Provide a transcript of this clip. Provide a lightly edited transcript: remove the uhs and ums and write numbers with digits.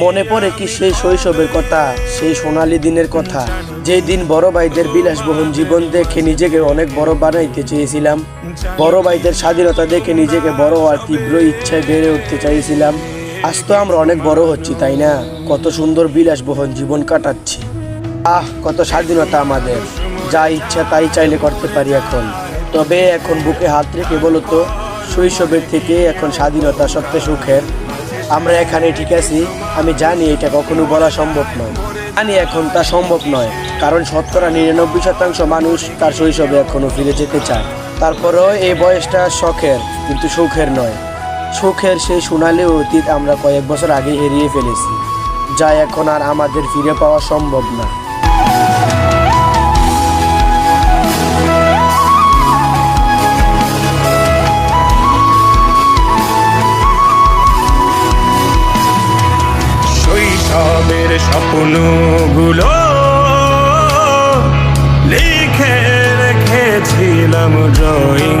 মনে পড়ে কি সেই শৈশবের কথা, সেই সোনালী দিনের কথা, যেই দিন বড় ভাইদের বিলাসবহুল জীবন দেখে নিজেকে অনেক বড় বানাইতে চেয়েছিলাম। বড় ভাইদের স্বাধীনতা দেখে নিজেকে বড় হওয়ার তীব্র ইচ্ছায় বেড়ে উঠতে চাইছিলাম। আজ তো আমরা অনেক বড় হচ্ছি, তাই না? কত সুন্দর বিলাসবহুল জীবন কাটাচ্ছি। কত স্বাধীনতা আমাদের, যা ইচ্ছা তাই চাইলে করতে পারি এখন। তবে এখন বুকে হাত রেখে বলো তো, শৈশবের থেকে এখন স্বাধীনতা সবচেয়ে সুখের। আমরা এখানে ঠিক আছি, আমি জানি এটা কখনো বলা সম্ভব নয়, জানি এখন তা সম্ভব নয়, কারণ 99% মানুষ তার শৈশবে এখনো ফিরে যেতে চায়। তারপরেও এই বয়সটা শখের, কিন্তু সুখের নয়। সুখের সেই সোনালি অতীত আমরা কয়েক বছর আগে হারিয়ে ফেলেছি, যা এখন আর আমাদের ফিরে পাওয়া সম্ভব না। শৈশবের স্বপ্নগুলো লিখে রেখেছিলাম ড্রয়িং